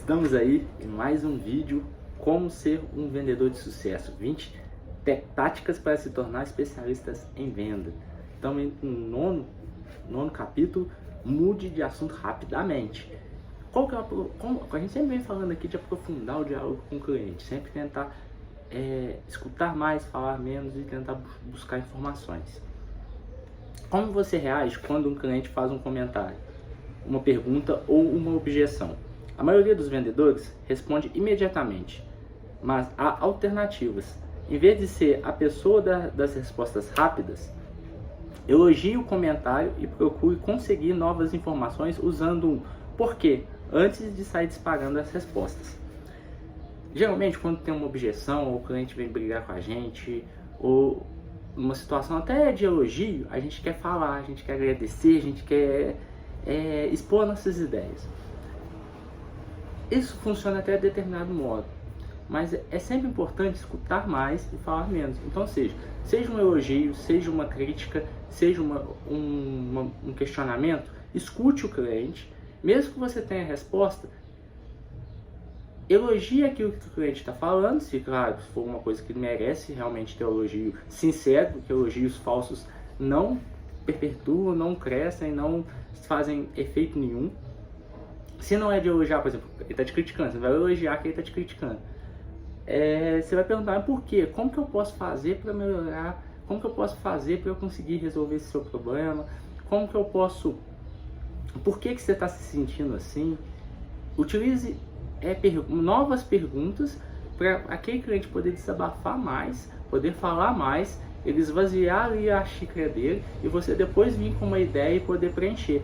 Estamos aí em mais um vídeo, como ser um vendedor de sucesso, 20 táticas para se tornar especialistas em venda. Estamos no nono capítulo, mude de assunto rapidamente. A gente sempre vem falando aqui de aprofundar o diálogo com o cliente, sempre tentar escutar mais, falar menos e tentar buscar informações. Como você reage quando um cliente faz um comentário, uma pergunta ou uma objeção? A maioria dos vendedores responde imediatamente, mas há alternativas. Em vez de ser a pessoa das respostas rápidas, elogie o comentário e procure conseguir novas informações usando um porquê antes de sair disparando as respostas. Geralmente, quando tem uma objeção ou o cliente vem brigar com a gente, ou numa situação até de elogio, a gente quer falar, a gente quer agradecer, a gente quer expor nossas ideias. Isso funciona até determinado modo, mas é sempre importante escutar mais e falar menos. Então, seja um elogio, seja uma crítica, seja um questionamento, escute o cliente, mesmo que você tenha a resposta, elogie aquilo que o cliente está falando, se claro, se for uma coisa que merece realmente ter um elogio sincero, porque elogios falsos não perpetuam, não crescem, não fazem efeito nenhum. Se não é de elogiar, por exemplo, ele está te criticando, você vai elogiar que ele está te criticando. Você vai perguntar, por quê? Como que eu posso fazer para melhorar? Como que eu posso fazer para eu conseguir resolver esse seu problema? Como que eu posso... Por que você está se sentindo assim? Utilize novas perguntas para aquele cliente poder desabafar mais, poder falar mais, ele esvaziar ali a xícara dele e você depois vir com uma ideia e poder preencher.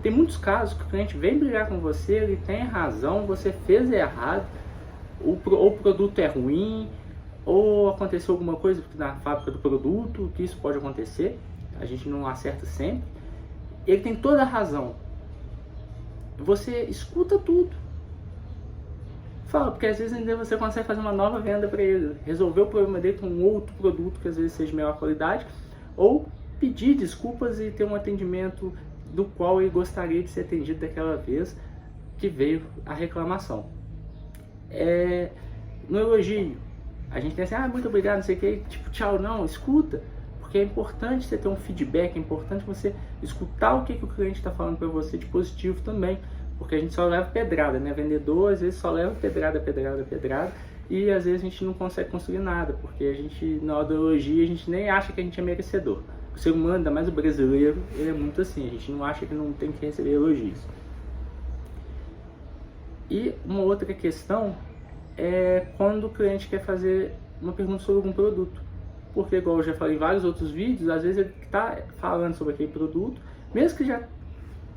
Tem muitos casos que o cliente vem brigar com você, ele tem razão, você fez errado, ou o produto é ruim, ou aconteceu alguma coisa na fábrica do produto, que isso pode acontecer, a gente não acerta sempre. Ele tem toda a razão. Você escuta tudo. Fala, porque às vezes ainda você consegue fazer uma nova venda para ele, resolver o problema dele com um outro produto que às vezes seja de melhor qualidade, ou pedir desculpas e ter um atendimento do qual ele gostaria de ser atendido daquela vez que veio a reclamação. No elogio, a gente tem assim, muito obrigado, não sei o que, tipo, tchau, não, escuta, porque é importante você ter um feedback, é importante você escutar o que o cliente está falando para você de positivo também, porque a gente só leva pedrada, né? Vendedor às vezes só leva pedrada, e às vezes a gente não consegue construir nada, porque a gente, na hora do elogio, a gente nem acha que a gente é merecedor. O ser humano, ainda mais o brasileiro, ele é muito assim, a gente não acha que não tem que receber elogios. E uma outra questão é quando o cliente quer fazer uma pergunta sobre algum produto. Porque, igual eu já falei em vários outros vídeos, às vezes ele está falando sobre aquele produto, mesmo que já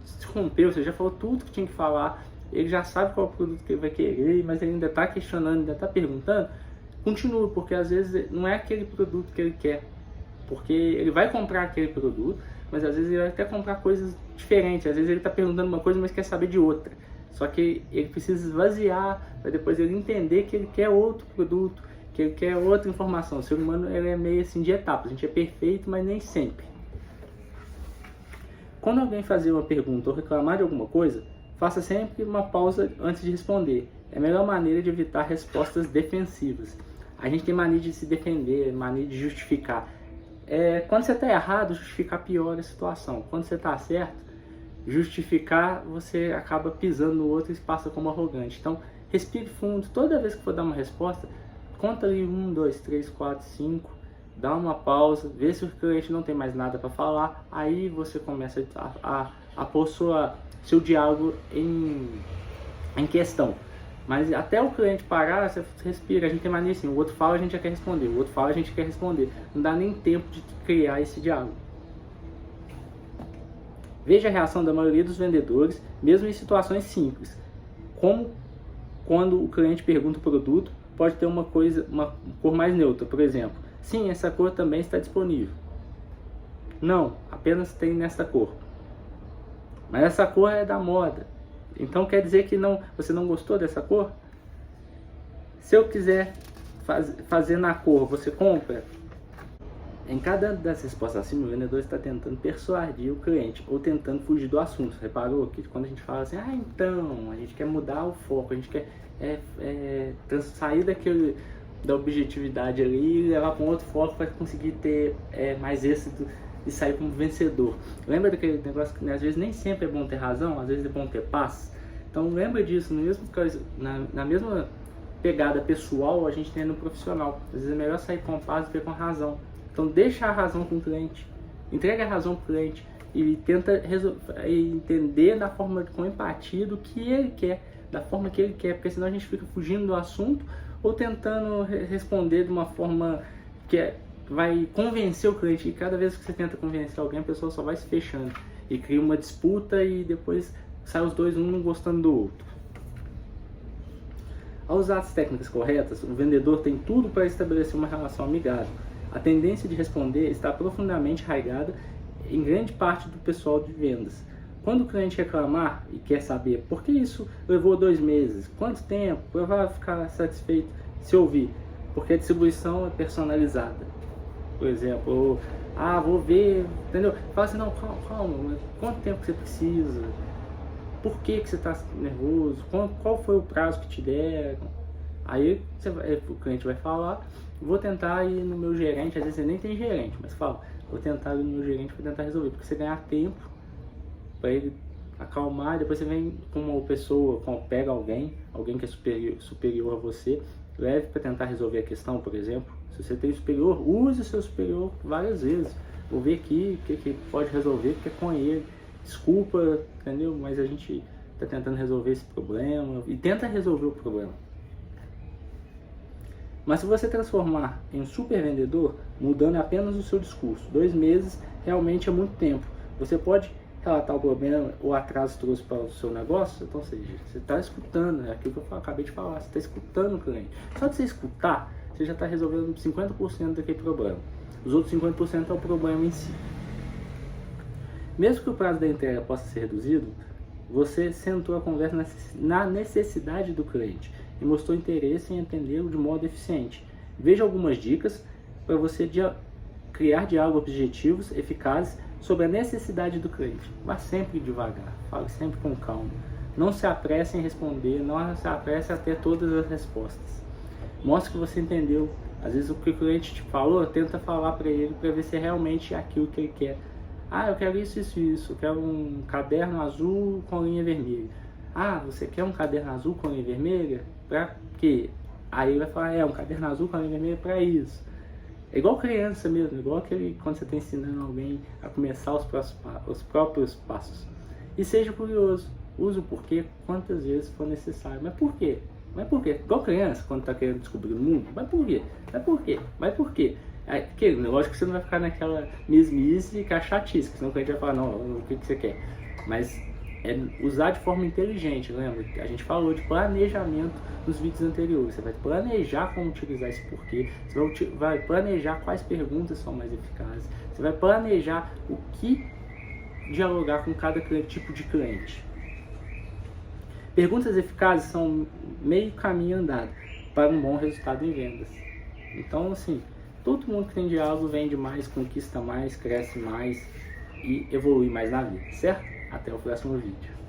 se rompeu, você já falou tudo que tinha que falar, ele já sabe qual é o produto que ele vai querer, mas ele ainda está questionando, ainda está perguntando, continua, porque às vezes não é aquele produto que ele quer. Porque ele vai comprar aquele produto, mas às vezes ele vai até comprar coisas diferentes. Às vezes ele está perguntando uma coisa, mas quer saber de outra. Só que ele precisa esvaziar, para depois ele entender que ele quer outro produto, que ele quer outra informação. O ser humano ele é meio assim de etapas. A gente é perfeito, mas nem sempre. Quando alguém fazer uma pergunta ou reclamar de alguma coisa, faça sempre uma pausa antes de responder. É a melhor maneira de evitar respostas defensivas. A gente tem mania de se defender, mania de justificar. Quando você está errado, justificar piora a situação. Quando você está certo, justificar, você acaba pisando no outro e passa como arrogante. Então, respire fundo. Toda vez que for dar uma resposta, conta ali 1, 2, 3, 4, 5, dá uma pausa, vê se o cliente não tem mais nada para falar, aí você começa a pôr seu diálogo em questão. Mas até o cliente parar, você respira, a gente tem mania assim, o outro fala, a gente já quer responder, o outro fala, a gente quer responder. Não dá nem tempo de criar esse diálogo. Veja a reação da maioria dos vendedores, mesmo em situações simples. Como quando o cliente pergunta o produto, pode ter uma cor mais neutra, por exemplo. Sim, essa cor também está disponível. Não, apenas tem nessa cor. Mas essa cor é da moda. Então quer dizer que você não gostou dessa cor? Se eu quiser fazer na cor, você compra? Em cada das respostas acima, o vendedor está tentando persuadir o cliente ou tentando fugir do assunto. Reparou que quando a gente fala assim, então, a gente quer mudar o foco, a gente quer sair da objetividade ali e levar para um outro foco para conseguir ter mais êxito e sair como vencedor. Lembra daquele negócio que às vezes nem sempre é bom ter razão, às vezes é bom ter paz? Então lembra disso, na mesma pegada pessoal a gente tem no profissional. Às vezes é melhor sair com paz do que com razão. Então deixa a razão com o cliente, entrega a razão para o cliente e tenta entender com empatia do que ele quer, da forma que ele quer, porque senão a gente fica fugindo do assunto ou tentando responder de uma forma que vai convencer o cliente. E cada vez que você tenta convencer alguém, a pessoa só vai se fechando e cria uma disputa e depois sai os dois, um gostando do outro. Ao usar as técnicas corretas, o vendedor tem tudo para estabelecer uma relação amigável. A tendência de responder está profundamente arraigada em grande parte do pessoal de vendas. Quando o cliente reclamar e quer saber por que isso levou 2 meses, quanto tempo, eu vou ficar satisfeito se ouvir, porque a distribuição é personalizada. Por exemplo, vou ver, entendeu? Fala assim, não, calma, quanto tempo você precisa? Por que você está nervoso? Qual foi o prazo que te deram? Aí o cliente vai falar, vou tentar ir no meu gerente, às vezes você nem tem gerente, mas fala, vou tentar ir no meu gerente para tentar resolver, porque você ganhar tempo para ele acalmar, depois você vem com uma pessoa, pega alguém que é superior a você, leve para tentar resolver a questão, por exemplo. Se você tem superior, use o seu superior várias vezes. Vou ver aqui o que pode resolver, porque é com ele. Desculpa, entendeu? Mas a gente está tentando resolver esse problema e tenta resolver o problema. Mas se você transformar em um super vendedor, mudando apenas o seu discurso, 2 meses realmente é muito tempo. Você pode relatar o problema ou atraso trouxe para o seu negócio, então, ou seja, você está escutando, é aquilo que eu acabei de falar, você está escutando o cliente. Só de você escutar, você já está resolvendo 50% daquele problema. Os outros 50% é o problema em si. Mesmo que o prazo da entrega possa ser reduzido, você centrou a conversa na necessidade do cliente e mostrou interesse em atendê-lo de modo eficiente. Veja algumas dicas para você criar diálogos objetivos, eficazes, sobre a necessidade do cliente. Vá sempre devagar, fale sempre com calma. Não se apresse em responder, não se apresse a ter todas as respostas. Mostre que você entendeu. Às vezes o que o cliente te falou, tenta falar para ele para ver se é realmente aquilo que ele quer. Eu quero isso, eu quero um caderno azul com linha vermelha. Você quer um caderno azul com linha vermelha? Para quê? Aí ele vai falar, um caderno azul com linha vermelha para isso. É igual criança mesmo, igual quando você está ensinando alguém a começar os próprios passos. E seja curioso, use o porquê quantas vezes for necessário. Mas por quê? Igual criança, quando está querendo descobrir o mundo. Mas por quê? Lógico que você não vai ficar naquela mesmice e ficar chatice, senão o cliente vai falar, não, o que você quer? Mas usar de forma inteligente, lembra? A gente falou de planejamento nos vídeos anteriores. Você vai planejar como utilizar esse porquê, você vai planejar quais perguntas são mais eficazes, você vai planejar o que dialogar com cada tipo de cliente. Perguntas eficazes são meio caminho andado para um bom resultado em vendas. Então, assim, todo mundo que tem diálogo vende mais, conquista mais, cresce mais e evolui mais na vida, certo? Até o próximo vídeo.